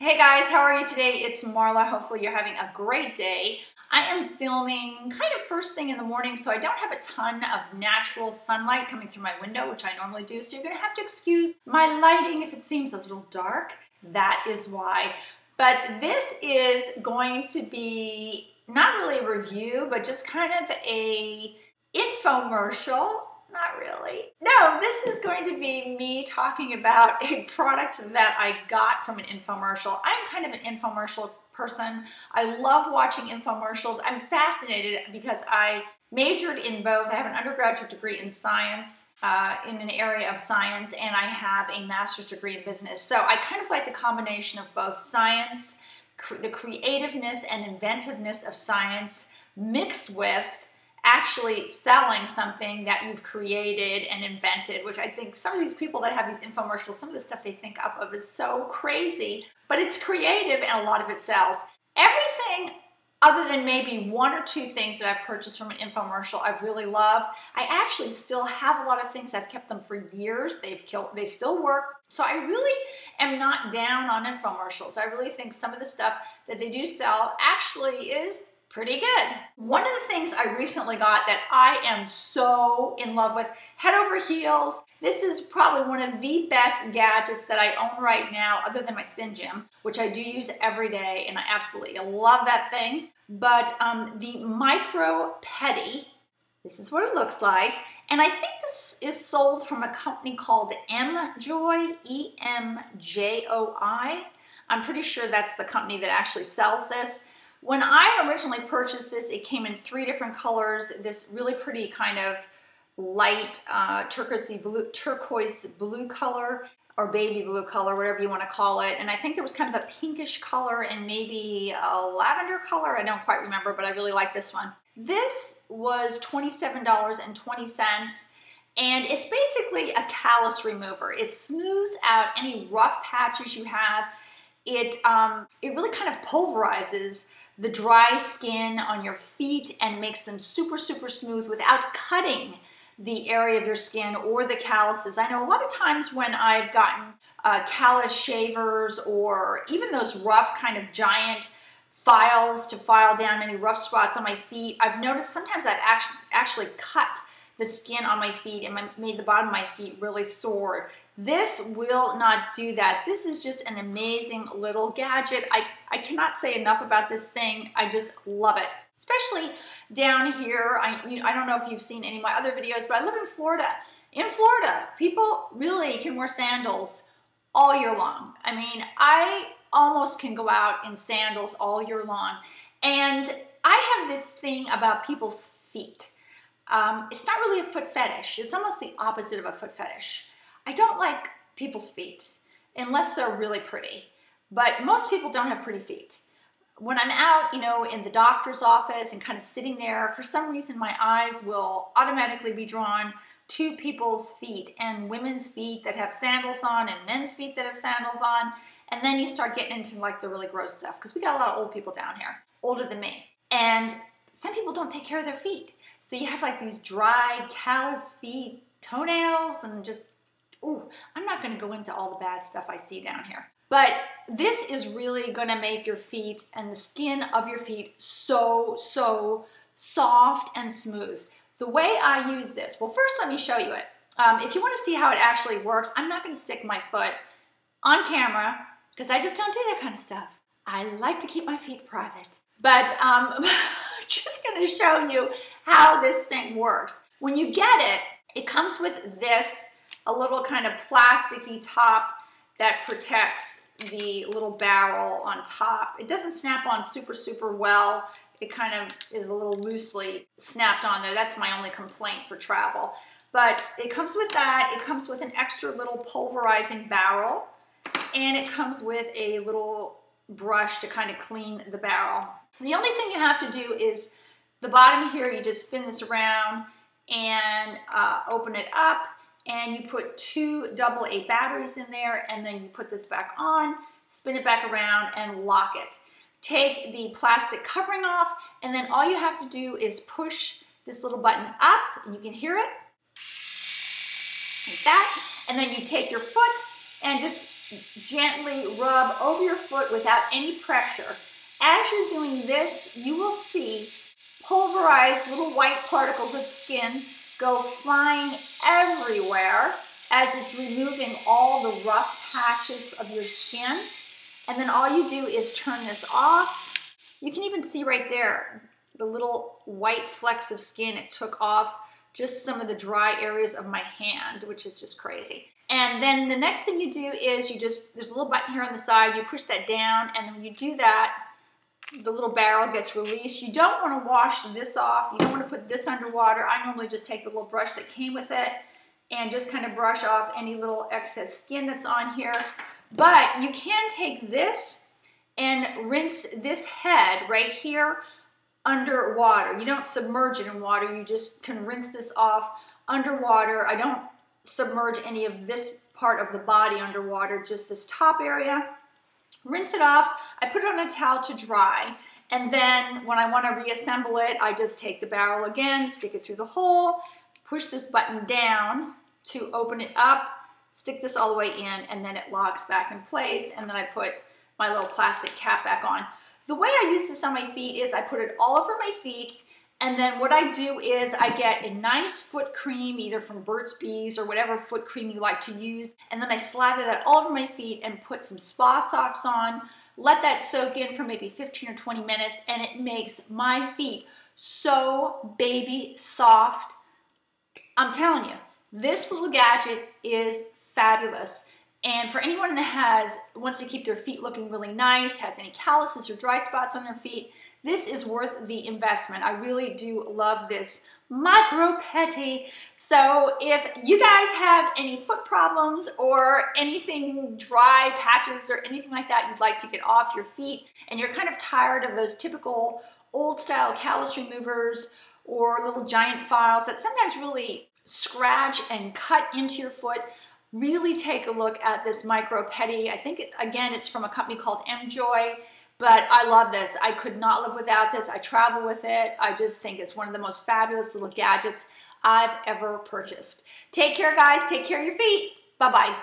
Hey guys, how are you today? It's Marla. Hopefully you're having a great day. I am filming kind of first thing in the morning, so I don't have a ton of natural sunlight coming through my window, which I normally do, so you're gonna have to excuse my lighting if it seems a little dark. That is why. But this is going to be not really a review, but just kind of a infomercial. Not really. No, this is going to be me talking about a product that I got from an infomercial. I'm kind of an infomercial person. I love watching infomercials. I'm fascinated because I majored in both. I have an undergraduate degree in science, in an area of science, and I have a master's degree in business. So I kind of like the combination of both science, the creativeness and inventiveness of science, mixed with actually selling something that you've created and invented, which I think some of these people that have these infomercials, some of the stuff they think up of is so crazy, but it's creative and a lot of it sells. Everything other than maybe one or two things that I've purchased from an infomercial I've really loved. I actually still have a lot of things. I've kept them for years. They still work. So I really am not down on infomercials. I really think some of the stuff that they do sell actually is pretty good. One of the things I recently got that I am so in love with, head over heels. This is probably one of the best gadgets that I own right now, other than my spin gym, which I do use every day, and I absolutely love that thing. But the Micro-Pedi, this is what it looks like. And I think this is sold from a company called Emjoi, E-M-J-O-I. I'm pretty sure that's the company that actually sells this. When I originally purchased this, it came in 3 different colors. This really pretty kind of light turquoise blue color, or baby blue color, whatever you want to call it. And I think there was kind of a pinkish color and maybe a lavender color. I don't quite remember, but I really like this one. This was $27.20. And it's basically a callus remover. It smooths out any rough patches you have. It really kind of pulverizes the dry skin on your feet and makes them super, super smooth without cutting the area of your skin or the calluses. I know a lot of times when I've gotten callus shavers or even those rough kind of giant files to file down any rough spots on my feet, I've noticed sometimes I've actually cut the skin on my feet and made the bottom of my feet really sore. This will not do that. This is just an amazing little gadget. I cannot say enough about this thing. I just love it. Especially down here. I don't know if you've seen any of my other videos, but I live in Florida. In Florida, people really can wear sandals all year long. I mean, I almost can go out in sandals all year long. And I have this thing about people's feet. It's not really a foot fetish. It's almost the opposite of a foot fetish. I don't like people's feet unless they're really pretty, but most people don't have pretty feet. When I'm out, in the doctor's office and kind of sitting there, for some reason my eyes will automatically be drawn to people's feet, and women's feet that have sandals on and men's feet that have sandals on, and then you start getting into like the really gross stuff, because we got a lot of old people down here, older than me, and some people don't take care of their feet. So you have like these dry, callous feet, toenails, and just ooh, I'm not going to go into all the bad stuff I see down here. But this is really going to make your feet and the skin of your feet so, so soft and smooth. The way I use this, well, first let me show you it. If you want to see how it actually works, I'm not going to stick my foot on camera because I just don't do that kind of stuff. I like to keep my feet private. But I'm just going to show you how this thing works. When you get it, it comes with this, a little kind of plasticky top that protects the little barrel on top. It doesn't snap on super, super well. It kind of is a little loosely snapped on there. That's my only complaint for travel. But it comes with that. It comes with an extra little pulverizing barrel. And it comes with a little brush to kind of clean the barrel. The only thing you have to do is the bottom here, you just spin this around and open it up. And you put 2 AA batteries in there, and then you put this back on, spin it back around, and lock it. Take the plastic covering off, and then all you have to do is push this little button up, and you can hear it, like that. And then you take your foot and just gently rub over your foot without any pressure. As you're doing this, you will see pulverized little white particles of skin go flying everywhere as it's removing all the rough patches of your skin. And then all you do is turn this off. You can even see right there the little white flecks of skin it took off just some of the dry areas of my hand, which is just crazy. And then the next thing you do is there's a little button here on the side, you push that down, and then when you do that, the little barrel gets released. You don't want to wash this off. You don't want to put this underwater. I normally just take the little brush that came with it and just kind of brush off any little excess skin that's on here. But you can take this and rinse this head right here underwater. You don't submerge it in water. You just can rinse this off underwater. I don't submerge any of this part of the body underwater, just this top area. Rinse it off. I put it on a towel to dry, and then when I want to reassemble it, I just take the barrel again, stick it through the hole, push this button down to open it up, stick this all the way in, and then it locks back in place, and then I put my little plastic cap back on. The way I use this on my feet is I put it all over my feet, and then what I do is I get a nice foot cream, either from Burt's Bees or whatever foot cream you like to use, and then I slather that all over my feet and put some spa socks on, let that soak in for maybe 15 or 20 minutes, and it makes my feet so baby soft. I'm telling you, this little gadget is fabulous. And for anyone that wants to keep their feet looking really nice, has any calluses or dry spots on their feet, this is worth the investment. I really do love this Micro-Pedi. So if you guys have any foot problems or anything, dry patches or anything like that you'd like to get off your feet, and you're kind of tired of those typical old style callus removers or little giant files that sometimes really scratch and cut into your foot, really take a look at this Micro-Pedi. I think, again, it's from a company called Emjoi. But I love this. I could not live without this. I travel with it. I just think it's one of the most fabulous little gadgets I've ever purchased. Take care, guys. Take care of your feet. Bye-bye.